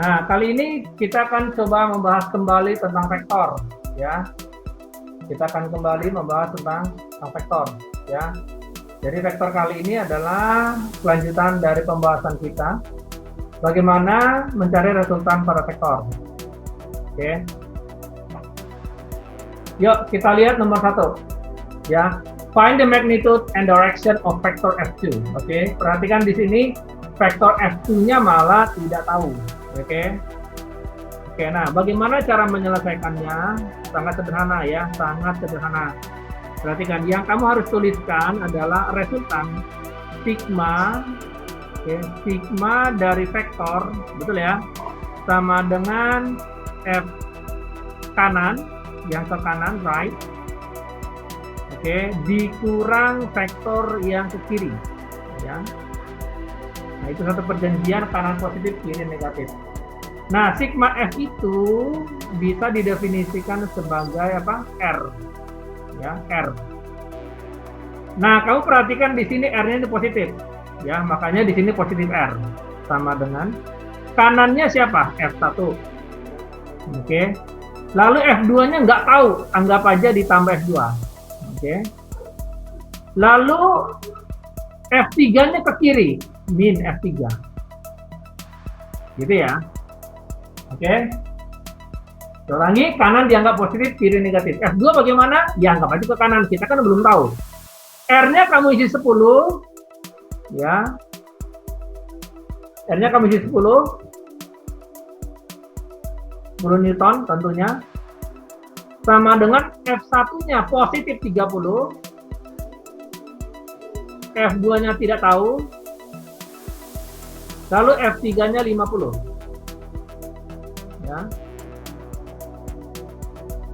Nah, kali ini kita akan coba membahas kembali tentang vektor, ya. Kita akan kembali membahas tentang vektor, ya. Jadi vektor kali ini adalah kelanjutan dari pembahasan kita, bagaimana mencari resultan pada vektor. Oke. Yuk, kita lihat nomor 1, ya. Find the magnitude and direction of vector F2. Oke, perhatikan di sini vektor F2-nya malah tidak tahu. Oke, nah bagaimana cara menyelesaikannya? Sangat sederhana ya, sangat sederhana. Perhatikan, yang kamu harus tuliskan adalah resultan sigma, sigma dari vektor, betul ya, sama dengan F kanan, yang ke kanan, right, dikurang vektor yang ke kiri, ya. Nah, itu satu perjanjian kanan positif, kiri negatif. Nah, sigma F itu bisa didefinisikan sebagai apa? R. Ya, R. Nah, kamu perhatikan di sini R-nya itu positif. Ya, makanya di sini positif R. Sama dengan kanannya siapa? F1. Oke. Lalu F2-nya nggak tahu, anggap aja ditambah F2. Oke. Lalu F3-nya ke kiri, min F3. Gitu ya. Oke. Ulangi, kanan dianggap positif, kiri negatif. F2 bagaimana? Ya, anggap aja ke kanan. Kita kan belum tahu. R-nya kamu isi 10. Ya. R-nya kamu isi 10. 10 Newton tentunya. Sama dengan F1-nya positif 30. F2-nya tidak tahu. Lalu F3-nya 50. Ya.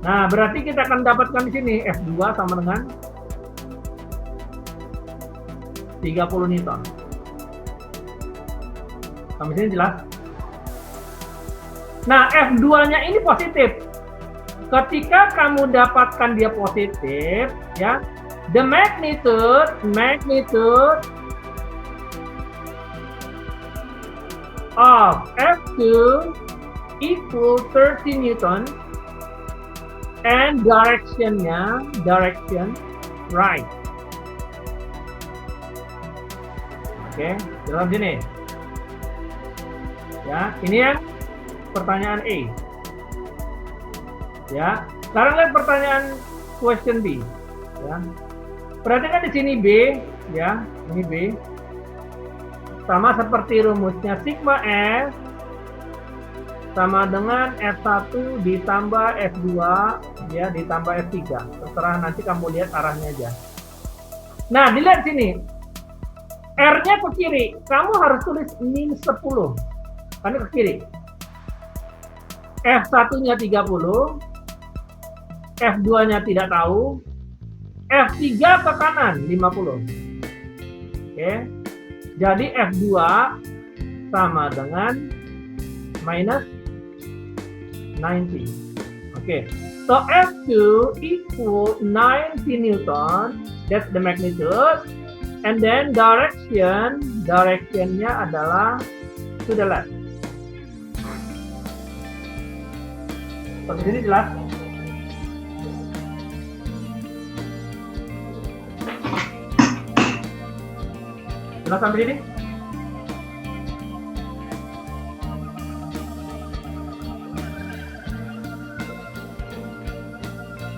Nah, berarti kita akan dapatkan di sini F2 sama dengan 30 Newton. Sampai sini jelas? Nah, F2-nya ini positif. Ketika kamu dapatkan dia positif, ya, the magnitude of F2 equal 30 Newton and direction right. Oke, dalam sini. Ya, ini yang pertanyaan A. Ya, sekarang lihat pertanyaan question B. Ya. Perhatikan di sini B, ya, ini B. Sama seperti rumusnya sigma F sama dengan F1 ditambah F2, ya, ditambah F3. Terserah, nanti kamu lihat arahnya aja. Nah, dilihat sini. R-nya ke kiri, kamu harus tulis min 10. Karena ke kiri. F1-nya 30. F2-nya tidak tahu. F3 ke kanan 50. Oke. Jadi F2 sama dengan minus 90. Oke. So F2 equal 90 Newton. That's the magnitude. And then directionnya adalah to the left. Sampai sini jelas? Jelas sampai sini?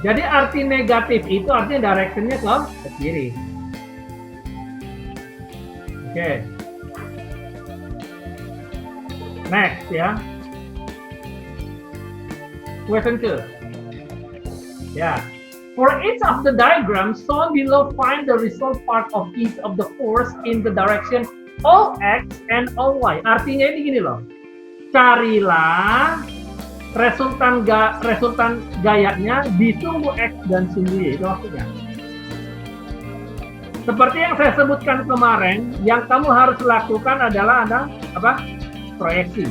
Jadi arti negatif itu artinya directionnya ke kiri. Oke. Next ya. Question 2. Ya. For each of the diagrams shown below, find the result part of each of the force in the direction OX and OY. Artinya ini gini loh. Carilah resultan gayanya di sumbu X dan sumbu Y. Itu maksudnya. Seperti yang saya sebutkan kemarin, yang kamu harus lakukan adalah proyeksi.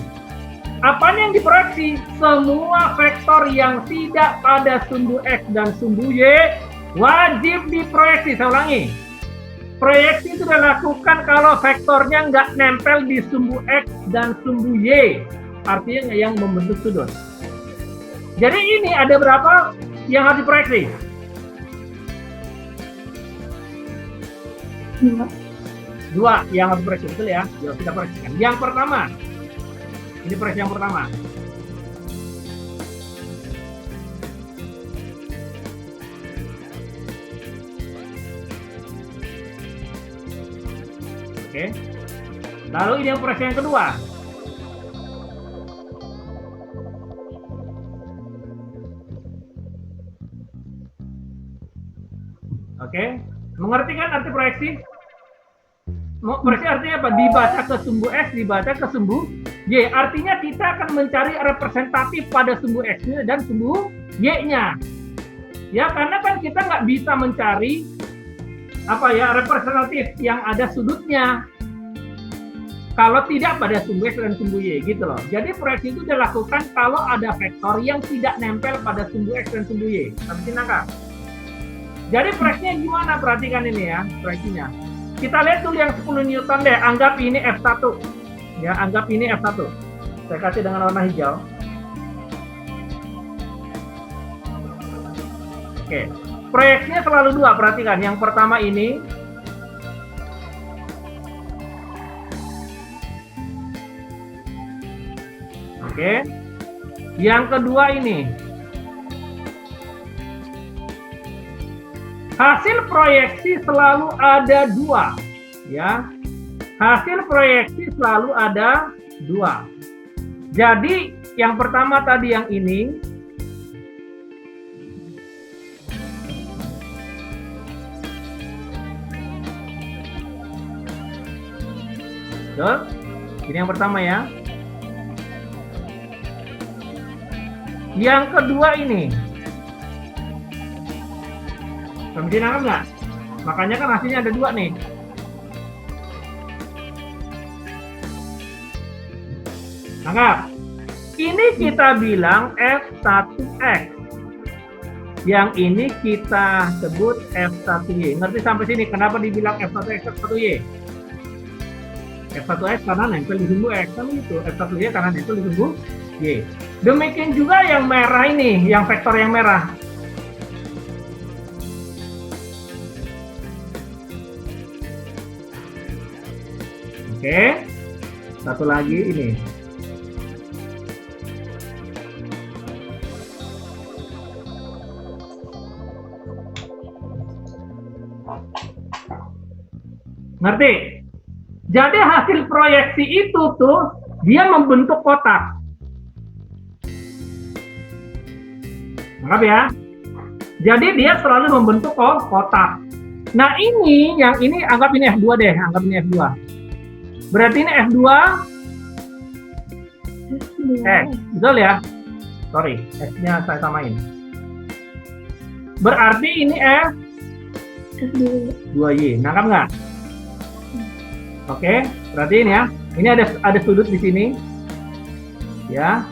Apa yang diproyeksi? Semua vektor yang tidak pada sumbu X dan sumbu Y wajib diproyeksi. Saya ulangi. Proyeksi itu dilakukan kalau vektornya nggak nempel di sumbu X dan sumbu Y. artinya yang membentuk sudut. Jadi ini ada berapa yang harus diproyeksi? 2 yang harus diproyeksi, betul ya? Yuk kita proyeksikan. Yang pertama, ini proyeksi yang pertama. Oke. Lalu ini yang proyeksi yang kedua. Oke. Mengerti kan arti proyeksi? Proyeksi artinya apa? Dibaca ke sumbu X, dibaca ke sumbu Y. Artinya kita akan mencari representatif pada sumbu X-nya dan sumbu Y-nya. Ya, karena kan kita nggak bisa mencari representatif yang ada sudutnya kalau tidak pada sumbu X dan sumbu Y, gitu loh. Jadi proyeksi itu dilakukan kalau ada vektor yang tidak nempel pada sumbu X dan sumbu Y. Sampai nangkap? Jadi proyeksinya gimana? Perhatikan ini ya, proyeksinya. Kita lihat dulu yang 10 Newton deh. Anggap ini F1. Ya, anggap ini F1. Saya kasih dengan warna hijau. Oke. Proyeksinya selalu 2, perhatikan. Yang pertama ini. Oke. Yang kedua ini. Hasil proyeksi selalu ada 2, ya. Hasil proyeksi selalu ada 2. Jadi yang pertama tadi yang ini, betul? Ini yang pertama ya. Yang kedua ini. Bisa nangkap nggak? Makanya kan hasilnya ada 2 nih. Nangkap? Ini kita bilang F1X. Yang ini kita sebut F1Y. Ngerti sampai sini? Kenapa dibilang F1X, F1Y? F1X karena nempel di sumbu X. Kan itu. F1Y karena nempel di sumbu Y. Demikian juga yang merah ini. Yang vektor yang merah. Oke, satu lagi ini. Ngerti? Jadi hasil proyeksi itu tuh dia membentuk kotak. Nangkap ya? Jadi dia selalu membentuk kotak. Nah ini, yang ini anggap ini F2 deh, anggap ini F2. Berarti ini F2 X, betul ya? Sorry, X-nya saya samain. Berarti ini F2Y, nangkap nggak? Oke, berarti ini ya. Ini ada sudut di sini, ya.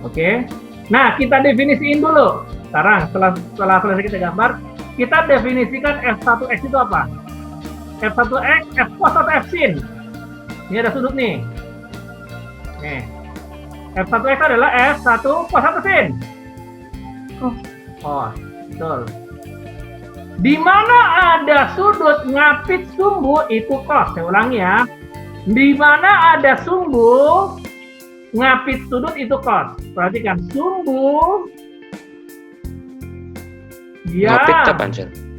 Oke. Nah, kita definisiin dulu. Sekarang setelah selesai kita gambar, kita definisikan F1X itu apa? F1X, F cos atau F sin? Ini ada sudut nih. Nih. F1X adalah F1 cos atau sin? Cos. Betul. Di mana ada sudut ngapit sumbu itu cos. Saya ulangi ya. Di mana ada sumbu ngapit sudut itu cos. Perhatikan sumbu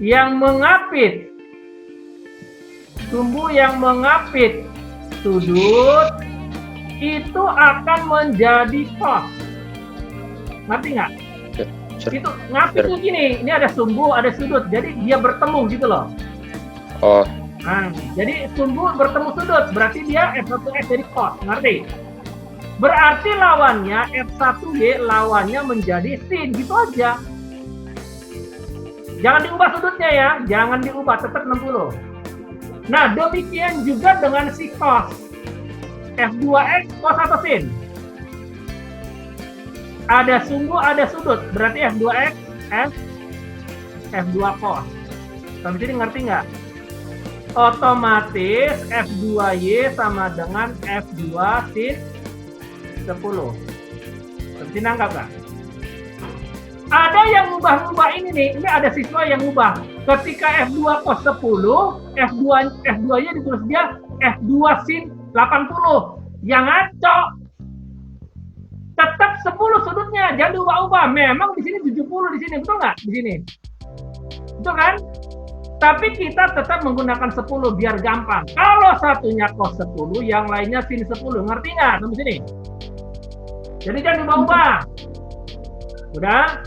yang mengapit. Sumbu yang mengapit sudut itu akan menjadi cos. Ngerti nggak? Itu ngapit tuh gini, ini ada sumbu, ada sudut, jadi dia bertemu gitu loh. Oh. Nah, jadi sumbu bertemu sudut, berarti dia F1X jadi cos, ngerti? Berarti lawannya F1Y lawannya menjadi sin, gitu aja. Jangan diubah sudutnya ya, jangan diubah, tetap 60. Nah, demikian juga dengan si cos. F2X cos atau sin? Ada sumbu, ada sudut. Berarti F2X, F2 cos. Sampai sini ngerti nggak? Otomatis F2Y sama dengan F2 sin 10. Berarti nangkap nggak? Ada yang ngubah-ngubah ini nih. Ini ada siswa yang ngubah. Ketika F2 cos 10, F2-nya ditulis dia F2 sin 80. Yang ngaco. Tetap 10 sudutnya, jangan diubah-ubah. Memang di sini 70 di sini, betul nggak? Di sini. Betul kan? Tapi kita tetap menggunakan 10 biar gampang. Kalau satunya cos 10, yang lainnya sin 10. Ngerti nggak sampai sini? Jadi jangan diubah-ubah. Udah?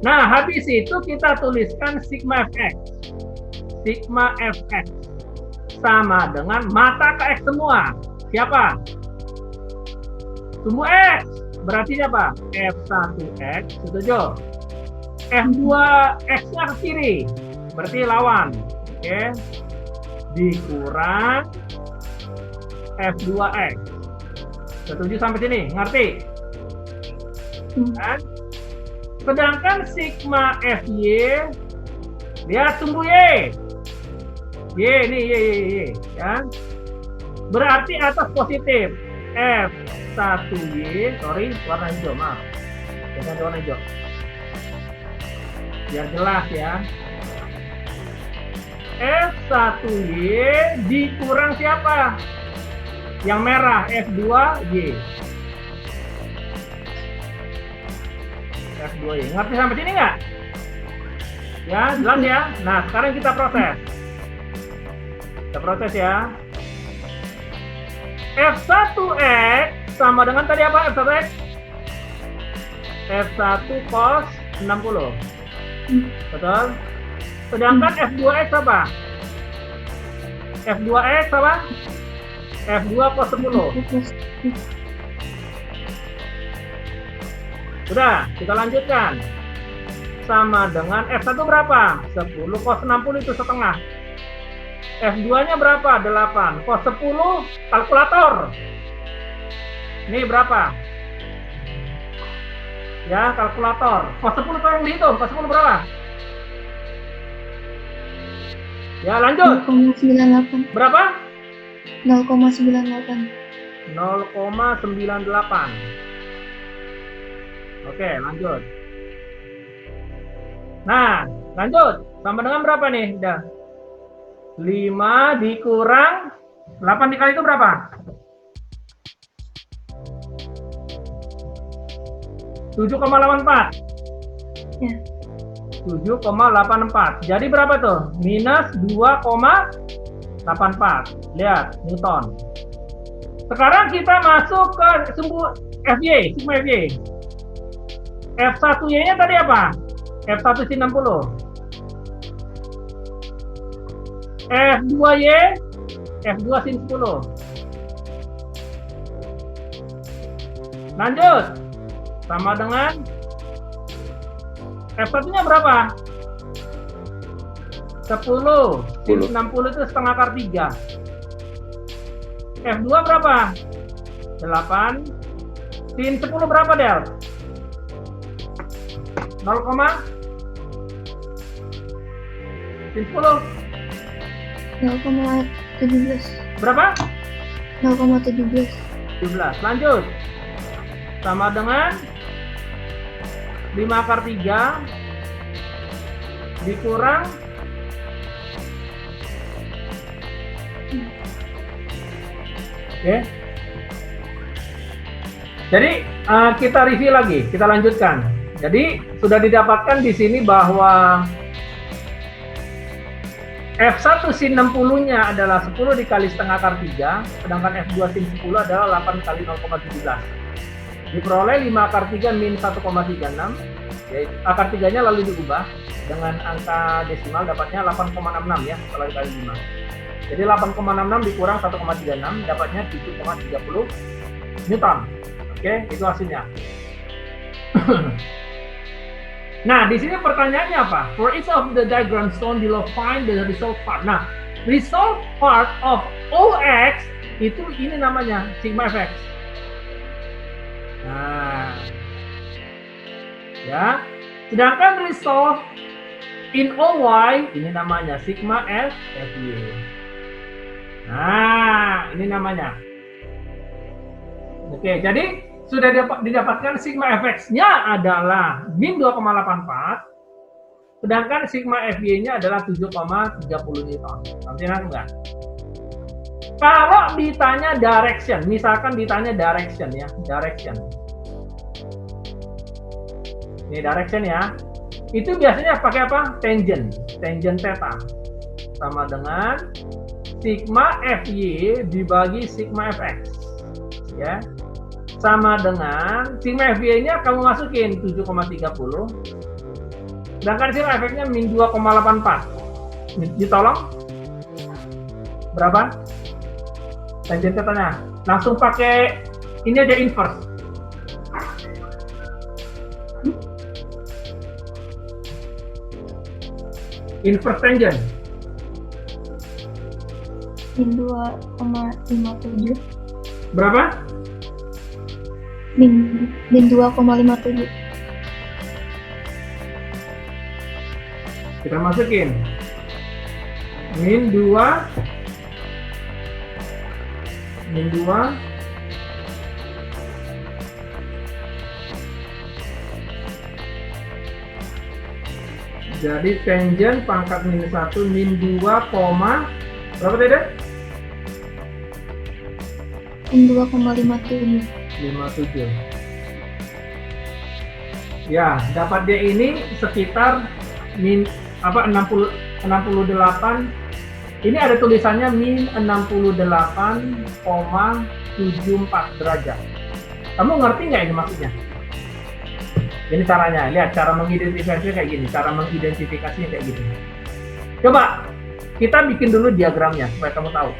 Nah, habis itu kita tuliskan sigma fx. Sigma fx sama dengan mata ke x semua. Siapa? Sumbu x. Berarti apa? F1x, setuju? F2x-nya ke kiri. Berarti lawan. Oke. Dikurang F2x. Setuju sampai sini? Ngerti? Kan? Sedangkan sigma Fy, lihat sumbu Y. Y ini Y. Ya. Berarti atas positif. F1Y, sorry, warna hijau, maaf. Jangan warna hijau. Biar jelas ya. F1Y dikurang siapa? Yang merah, F2Y. F2Y. Ngerti sampai sini nggak? Ya, jelas ya. Nah, sekarang kita proses. Kita proses ya. F1x sama dengan tadi apa? F1x? F1 cos 60. Betul? Sedangkan F2x apa? F2x apa? F2 cos 10. Sudah, kita lanjutkan. Sama dengan F1 berapa? 10 cos 60 itu setengah. F2-nya berapa? 8. Cos 10 kalkulator. Ini berapa? Ya, kalkulator. Cos 10 tolong dihitung. Cos 10 berapa? Ya, lanjut. 0,98. Berapa? 0,98. 0,98. Oke, lanjut. Nah, lanjut. Sama dengan berapa nih? Udah. 5 dikurang 8 dikali itu berapa? 7,84. Ya. 7,84. Jadi berapa tuh? Minus 2,84. Lihat, Newton. Sekarang kita masuk ke sumbu Fy, sigma Fy. F1Y-nya tadi apa? F1 sin 60. F2Y, F2 sin 10. Lanjut. Sama dengan F1-nya berapa? 10. Sin 60 itu setengah akar 3. F2 berapa? 8. Sin 10 berapa, Del? 0, sin 10 0,17. berapa? 0,17. 17. Lanjut. Sama dengan 5 akar 3 dikurang oke. Jadi kita review lagi, kita lanjutkan. Jadi sudah didapatkan di sini bahwa F1 sin 60-nya adalah 10 dikali setengah akar 3, sedangkan F2 sin 10 adalah 8 kali 0,17. Diperoleh 5 akar 3 min 1,36, yaitu akar 3-nya lalu diubah dengan angka desimal, dapatnya 8,66 ya, setelah dikali 5. Jadi 8,66 dikurang 1,36, dapatnya 7,30 Newton. Oke, itu hasilnya. Nah, di sini pertanyaannya apa? For each of the diagram shown below, find the result part. Nah, result part of OX itu ini namanya sigma fx. Nah, ya. Sedangkan result in OY ini namanya sigma f fy. Nah, ini namanya. Oke, jadi sudah didapatkan sigma fx-nya adalah min 2,84, sedangkan sigma fy-nya adalah 7,30 Newton. Nanti enggak? Kalau ditanya direction, misalkan ditanya direction ya, direction. Ini direction ya. Itu biasanya pakai apa? Tangent theta. Sama dengan sigma fy dibagi sigma fx. Ya. Sama dengan sigma fy-nya kamu masukin 7,30. Sedangkan sigma fx-nya min 2,84. Ditolong? Berapa? Tangent theta-nya. Langsung pakai ini aja inverse. Inverse tangent. Min 2,57. Berapa? Min 2,57. Kita masukin min 2 jadi tangent pangkat minus 1 min 2, berapa tadi? Min 2,57. 57. Ya, dapat dia ini sekitar min 68. Ini ada tulisannya min 68,74 derajat. Kamu ngerti nggak ini maksudnya? Ini caranya, lihat cara mengidentifikasinya kayak gini, cara mengidentifikasinya kayak gini. Coba kita bikin dulu diagramnya supaya kamu tahu.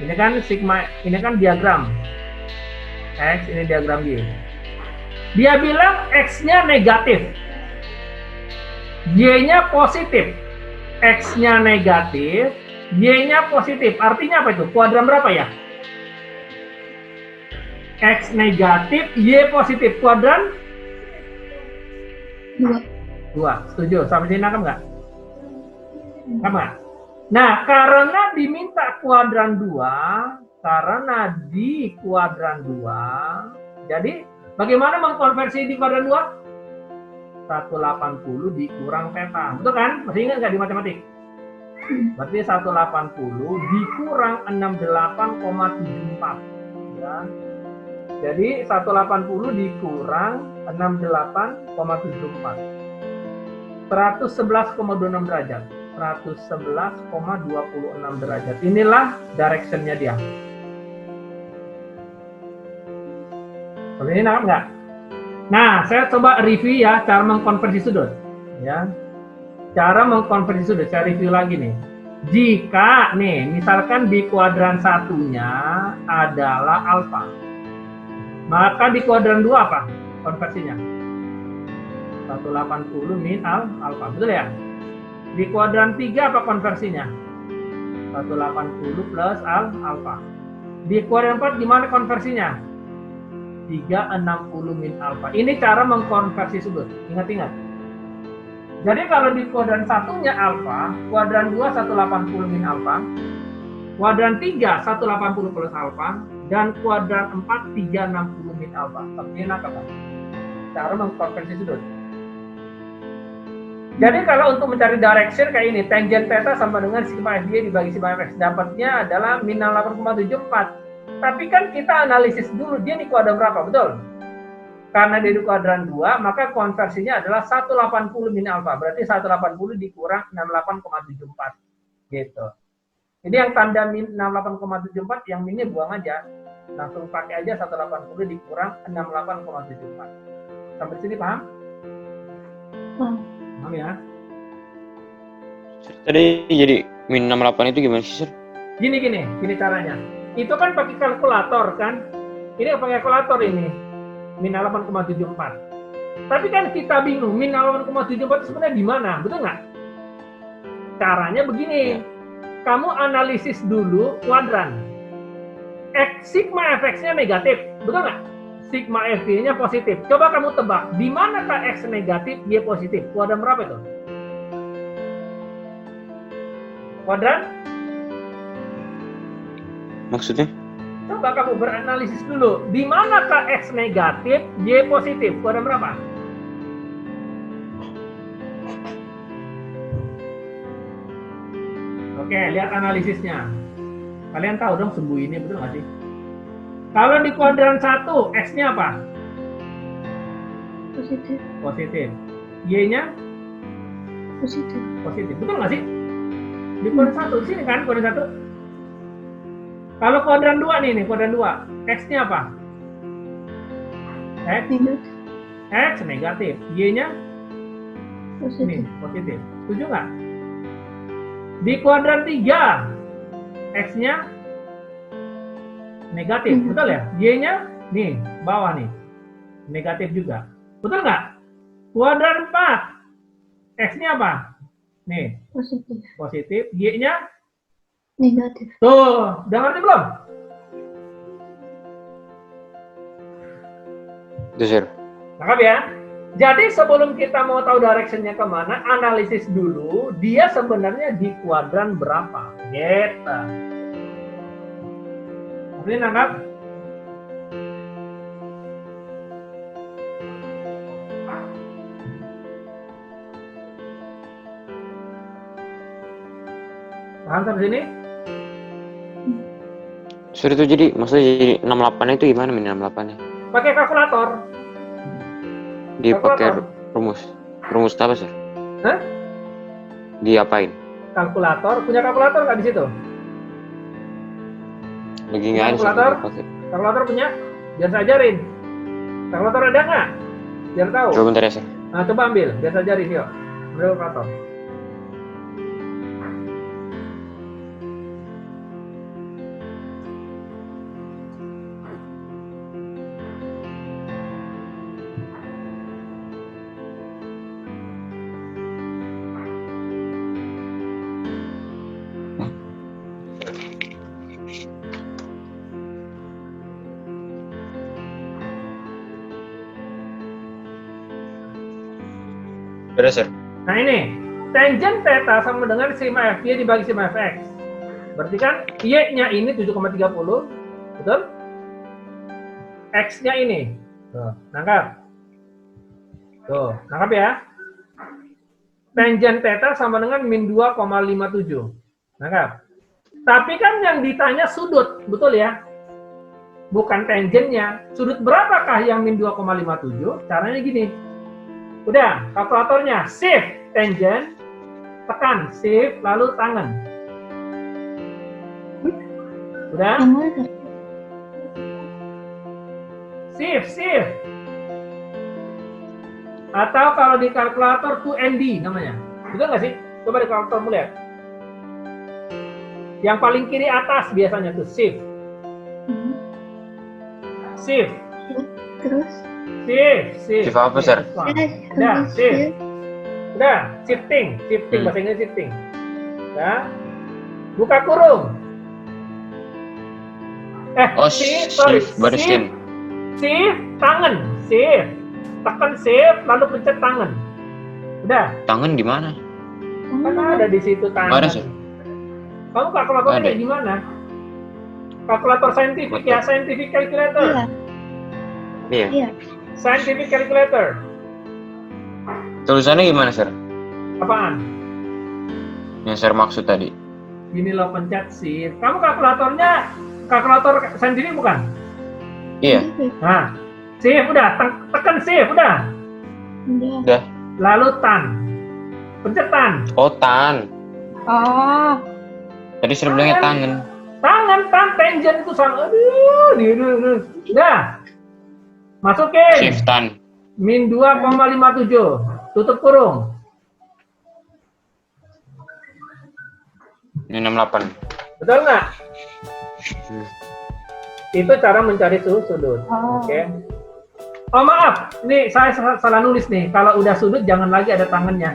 Ini kan sigma, ini kan diagram X, ini diagram Y. Dia bilang X-nya negatif, Y-nya positif. X-nya negatif, Y-nya positif. Artinya apa itu? Kuadran berapa ya? X negatif, Y positif. Kuadran? 2. 2. Setuju? Sampai sini nangkep nggak? Nangkep? Nah, karena diminta kuadran 2, karena di kuadran 2, jadi bagaimana mengkonversi di kuadran 2? 180 dikurang theta. Betul kan? Masih ingat nggak di matematik? Berarti 180 dikurang 68,74. Ya. Jadi 180 dikurang 68,74. 111,26 derajat. 111,26 derajat. Inilah direction-nya dia. Seperti ini nangkap nggak? Nah, saya coba review ya cara mengkonversi sudut. Ya, cara mengkonversi sudut. Saya review lagi nih. Jika nih, misalkan di kuadran satunya adalah alfa, maka di kuadran 2 apa konversinya? 180 min alfa, betul ya? Di kuadran 3 apa konversinya? 180 plus alfa. Di kuadran 4 gimana konversinya? 360 min alfa. Ini cara mengkonversi sudut. Ingat-ingat. Jadi kalau di kuadran satunya alfa, kuadran 2 180 min alfa, kuadran 3 180 plus alfa, dan kuadran 4 360 min alfa. Seperti apa? Cara mengkonversi sudut. Jadi kalau untuk mencari direction kayak ini, tangent theta sama dengan sigma fy dibagi sigma fx, dapatnya adalah min 68,74. Tapi kan kita analisis dulu dia di kuadran berapa, betul? Karena dia di kuadran 2, maka konversinya adalah 180 min alfa. Berarti 180 dikurang 68,74. Gitu. Jadi yang tanda min 68,74, yang minnya buang aja. Langsung pakai aja 180 dikurang 68,74. Sampai sini paham? Paham ya? Tadi jadi min 68 itu gimana sih, Sir? Gini caranya. Itu kan pakai kalkulator kan? Ini pakai kalkulator ini. Min 8,74. Tapi kan kita bingung, min 8,74 itu sebenarnya di mana? Betul nggak? Caranya begini. Kamu analisis dulu kuadran. Sigma fx-nya negatif. Betul nggak? Sigma fy-nya positif. Coba kamu tebak, di manakah x negatif, y positif? Kuadran berapa itu? Kuadran? Maksudnya? Coba kamu beranalisis dulu. Di manakah X negatif, Y positif? Kuadran berapa? Oke, lihat analisisnya. Kalian tahu dong sumbu ini, betul nggak sih? Kalau di kuadran 1, X-nya apa? Positif. Positif. Y-nya? Positif. Positif. Betul nggak sih? Di kuadran 1, di sini kan kuadran 1. Kalau kuadran 2 nih, kuadran 2. X-nya apa? X? Negatif. X negatif. Y-nya? Positif. Ini, positif. Setuju nggak? Di kuadran 3, X-nya negatif, betul ya? Y-nya, nih, bawah nih, negatif juga. Betul nggak? Kuadran 4, X-nya apa? Nih, Positif. positif. Y-nya? Negatif. Tuh, udah ngerti belum? Itu, Sir. Nangkap ya? Jadi sebelum kita mau tahu direction-nya kemana, analisis dulu dia sebenarnya di kuadran berapa. Gitu. Ini nangkap? Paham sampai sini? Sir, itu jadi maksudnya jadi 68 itu gimana min 68-nya? Pakai kalkulator. Dipakai Kalkulator. rumus apa, Sir? Hah? Diapain? Kalkulator. Punya kalkulator nggak di situ? Lagi nggak ada, Sir. Kalkulator? Pakai. Kalkulator punya? Biar saya ajarin. Kalkulator ada nggak? Biar tahu. Coba bentar ya, Sir. Nah, coba ambil. Biar saya ajarin, yuk. Ambil kalkulator. Udah, Sir. Nah ini, tangent theta sama dengan sigma FY dibagi sigma FX. Berarti kan Y-nya ini 7,30, betul? X-nya ini. Tuh, nangkap. Tuh, nangkap ya. Tangent theta sama dengan min 2,57. Nangkap. Tapi kan yang ditanya sudut, betul ya? Bukan tangentnya. Sudut berapakah yang min 2,57? Caranya gini. Udah, kalkulatornya shift tangent, tekan shift lalu tangan. Udah? Yang mana? Shift. Atau kalau di kalkulator 2ND namanya. Betul nggak sih? Coba di kalkulator lihat. Yang paling kiri atas biasanya tuh shift. Shift. Terus? Shift. Shift apa, Sir? Udah, shift. Udah, shifting bahasa Inggris shifting. Udah. Buka kurung. Shift baru skin. Shift tangan, shift. Tekan shift lalu pencet tangan. Udah. Tangan di mana? Kan ada di situ tangan. Ada, Sir. Kamu kalkulatornya Ada. kayak gimana? Kalkulator saintifik ya, scientific calculator. Iya. Iya. Iya. Scientific calculator. Tulisannya gimana, Sir? Apaan? Yang Sir maksud tadi. Gini loh, pencet shift. Kamu kalkulatornya kalkulator saintifik bukan? Iya. Nah, shift udah, tekan shift udah. Udah. Udah. Lalu tan. Pencet tan. Oh, tan. Oh. Tadi Sir bilangnya tangan. Tangan, tangent itu sama. Aduh. Udah. Masukin. Shift tan. Min 2,57. Tutup kurung. Ini 68. Betul nggak? Hmm. Itu cara mencari sudut. Oh. Oke. Oh maaf, ini saya salah nulis nih. Kalau udah sudut jangan lagi ada tangannya.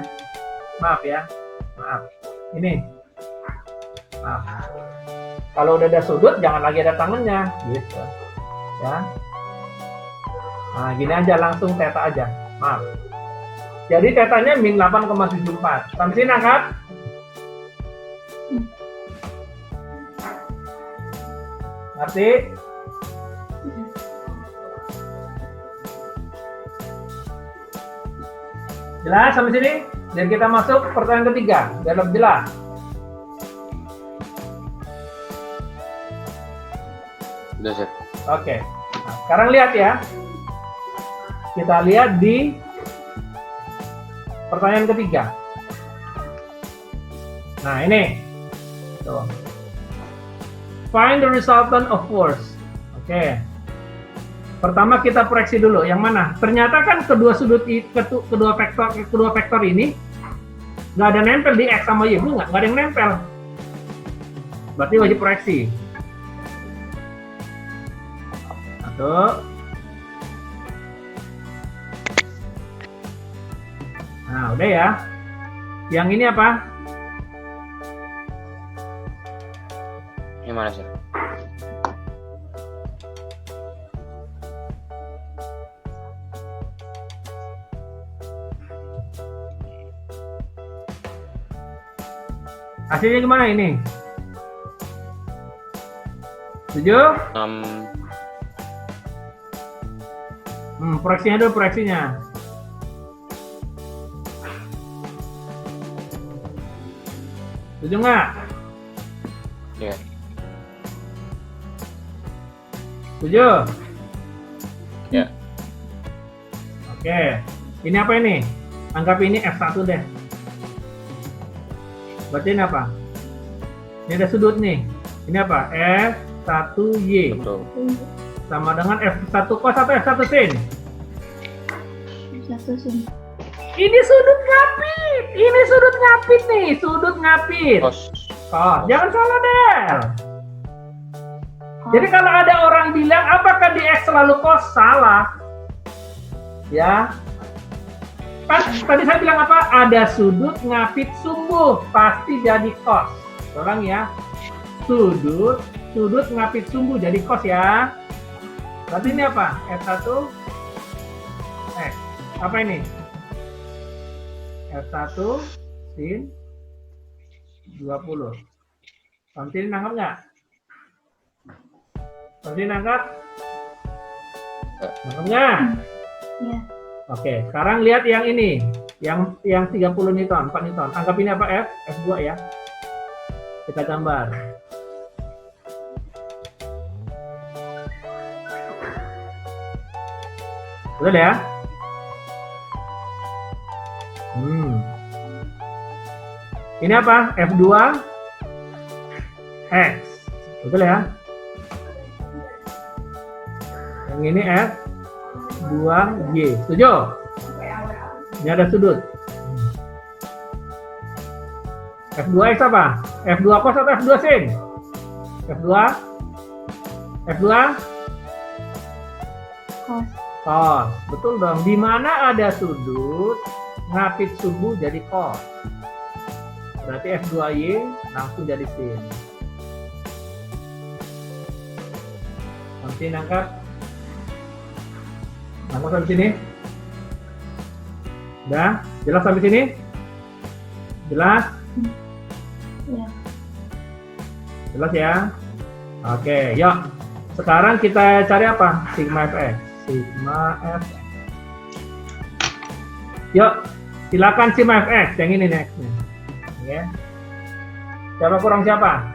Maaf ya. Maaf. Ini. Maaf. Kalau udah ada sudut jangan lagi ada tangannya. Gitu. Ya. Nah, gini aja langsung theta aja. Maaf. Jadi tetanya min 8,74. Sampai sini nangkap? Ngerti? Jelas sampai sini? Dan kita masuk pertanyaan ketiga, biar lebih jelas. Udah, Chef. Oke. Nah, sekarang lihat ya. Kita lihat di pertanyaan ketiga. Nah, ini. Tuh. Find the resultant of force. Oke. Pertama kita proyeksi dulu, yang mana? Ternyata kan kedua vektor ini nggak ada nempel di X sama Y, nggak ada yang nempel. Berarti wajib proyeksi. Satu. Nah, udah ya. Yang ini apa? Ini mana, Chef? Hasilnya gimana ini? Setuju? Proyeksinya dulu, proyeksinya. Setuju nggak? Iya. Setuju? Ya. Oke. Ini apa ini? Anggap ini F1 deh. Berarti ini apa? Ini ada sudut nih. Ini apa? F1Y. Betul. Sama Sama dengan F1 cos atau F1 sin? satu sini. Ini sudut ngapit. Ini sudut ngapit nih. Sudut ngapit. Cos. Oh, jangan salah Del. Jadi kalau ada orang bilang apakah di X selalu cos? Salah. Ya. Kan tadi saya bilang apa? Ada sudut ngapit sumbu, pasti jadi cos. Tolong ya. Sudut ngapit sumbu jadi cos ya. Berarti ini apa? F1 X. Apa ini? F1 sin 20. Nanti nangkap nggak? Nanti nangkap? Nangkap nggak? Ya. Oke, sekarang lihat yang ini. Yang 30 Newton, 4 Newton. Anggap ini apa? F2 ya. Kita gambar. Betul ya? Ini apa? F2 X. Betul ya? Yang ini F2Y. Setuju? Ini ada sudut. F2X apa? F2 cos atau F2 sin? F2 Cos. cos. Betul dong. Di mana ada sudut, ngapit sumbu jadi cos. Berarti F2Y langsung jadi sin. Nanti nangkap sampai sini. Udah? Jelas sampai sini? Jelas? Ya. Jelas ya? Oke, yuk. Sekarang kita cari apa? Sigma Fx. Sigma Fx. Yuk, silakan Sigma Fx. Yang ini next-nya. Oke. Siapa kurang siapa?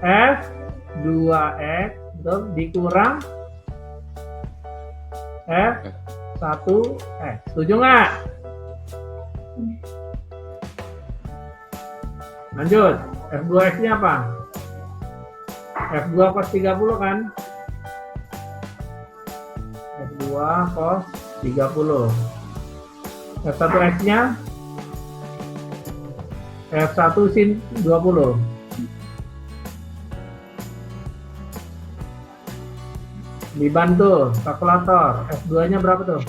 F2X betul, dikurang F1X. Setuju nggak? Lanjut. F2X-nya apa? F2 cos 30 kan? F2 cos 30. F1X-nya F1 sin 20. Dibantu kalkulator. F2-nya berapa tuh?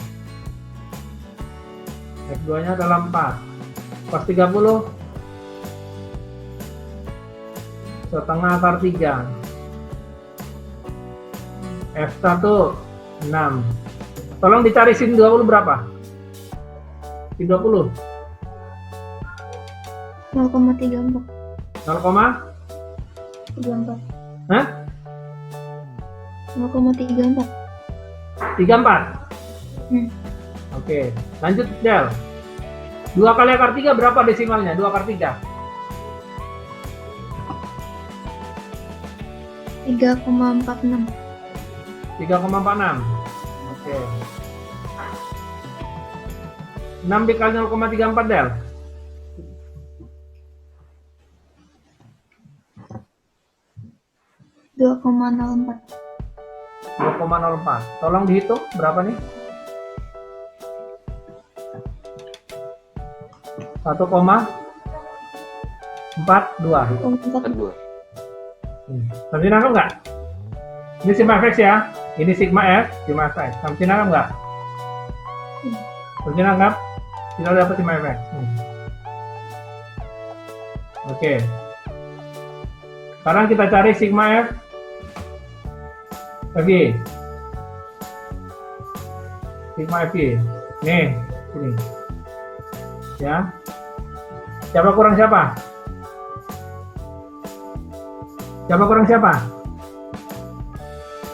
F2-nya adalah 4. Cos 30 setengah akar 3. F1 6. Tolong dicari sin 20 berapa? Sin 20 0,34. 0,34. 0,34. Hah? 0,34. 34? Hmm. Oke, lanjut Del. 2 kali akar 3 berapa desimalnya? 2 akar 3? 3,46. 3,46. Oke. 6 dikali 0,34 Del. 2,04. 2,04. Tolong dihitung berapa nih? 1,42. 1,42. 2. Sampai nangkep nggak? Ini sigma fx ya. Ini sigma f, sigma fx. Sampai nangkep nggak? Sampai nangkep? Kita udah dapat sigma fx. Oke. Sekarang kita cari sigma f FY. Sigma FY. Nih, sini. Ya. Siapa kurang siapa? Siapa kurang siapa?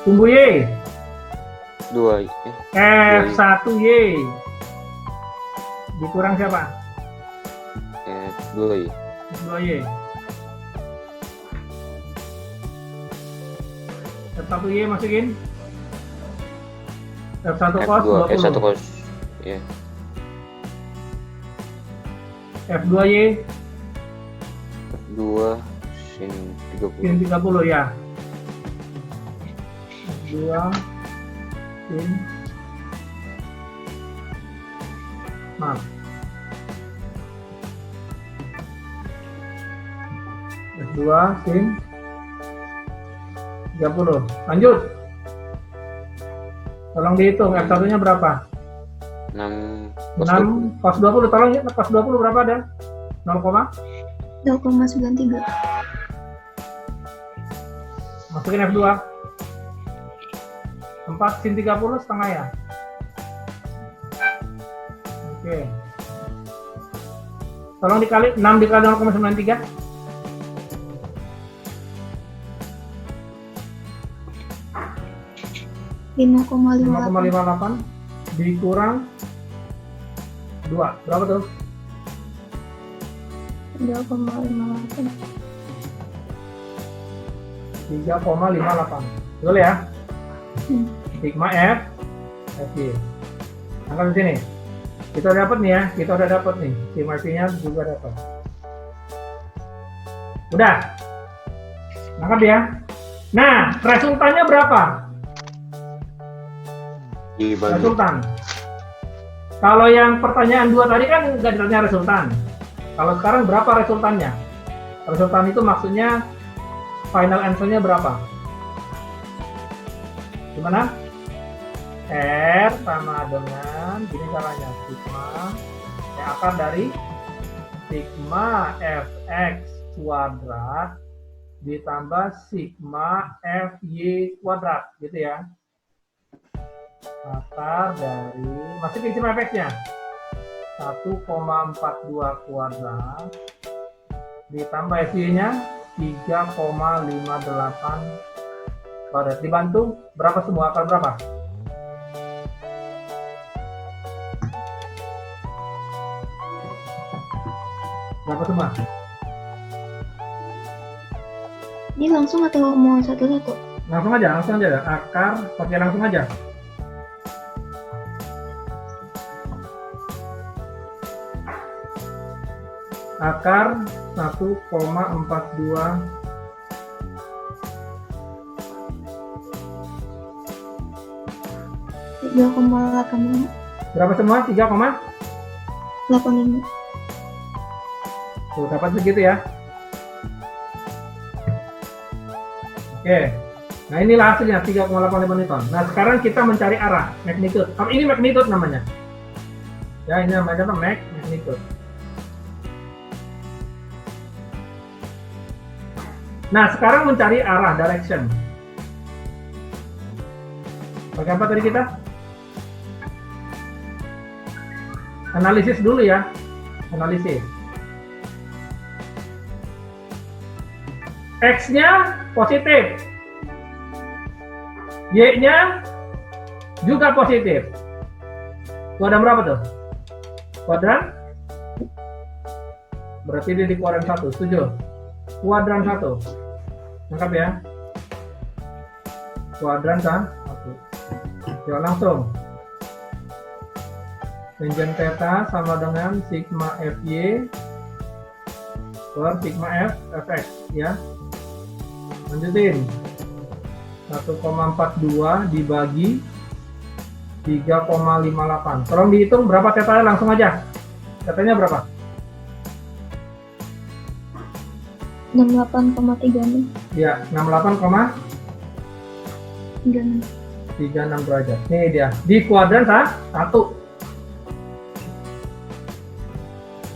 Tunggu Y. 2. F1Y. Dikurang siapa? 2. F2Y. F1Y masukin. F1 cos 20. F1 cos. Ya. F2Y. 2 sin 30. Sin 30 ya. F2 sin. Maaf. F2 sin 30. Lanjut. Tolong dihitung F1-nya berapa? 6 6 cos 20. Tolong ya, cos 20 berapa ada? 0,93. Masukin F2. 4 sin 30 setengah ya. Oke. Tolong dikali 6 dikali 0,93. 5,58 dikurang 2. Berapa tuh? 2,58. 3,58. Betul ya? Sigma F FY. Angkat di sini. Kita udah dapat nih ya. Kita udah dapat nih. Sigma F-nya juga dapat. Udah. Angkat ya. Nah, resultannya berapa? dibagi. Resultan. Kalau yang pertanyaan 2 tadi kan nggak ditanya resultan. Kalau sekarang berapa resultannya? Resultan itu maksudnya final answer-nya berapa? Gimana? R sama dengan gini caranya, sigma akar dari sigma fx kuadrat ditambah sigma fy kuadrat gitu ya. Akar dari masukin sigma fx-nya 1,42 kuadrat ditambah fy-nya 3,58 kuadrat dibantu berapa semua akar berapa? Berapa semua? Ini langsung atau mau satu-satu? Langsung aja akar pakai langsung aja. Akar 1,42 3,85. berapa semua? 85. Tuh, dapat segitu ya. Oke. Nah, inilah hasilnya 3,85 Newton. Nah, sekarang kita mencari arah, magnitude. Ini magnitude namanya. Ya, ini namanya apa? Magnitude. Nah, sekarang mencari arah, direction. Pakai apa tadi kita? Analisis dulu ya. Analisis. X-nya positif. Y-nya juga positif. Kuadran berapa tuh? Kuadran? Berarti dia di kuadran 1, setuju? Kuadran 1. Lengkap ya? Kuadran kan? 1. Yuk langsung. Tangent theta sama dengan sigma Fy per sigma Fx ya. Lanjutin. 1,42 dibagi 3,58. Tolong dihitung berapa tetanya langsung aja. Tetanya berapa? 68,36. Ya, 68,36 derajat. Nih dia, di kuadran 1.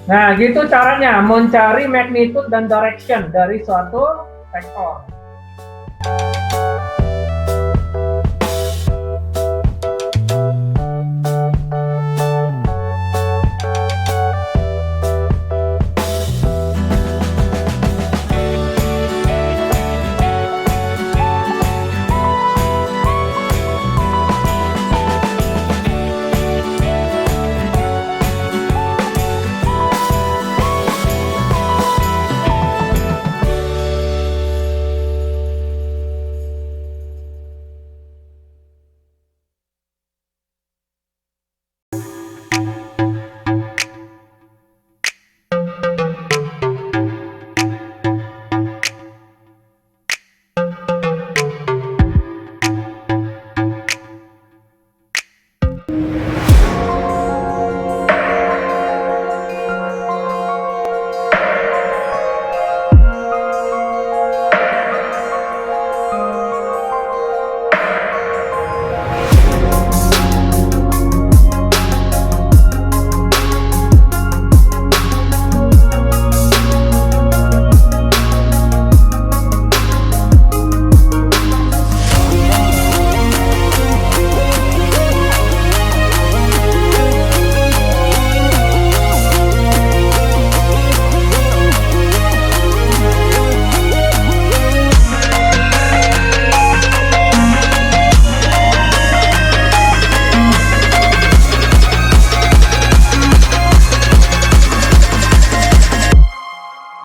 Nah, gitu caranya mencari magnitude dan direction dari suatu vektor.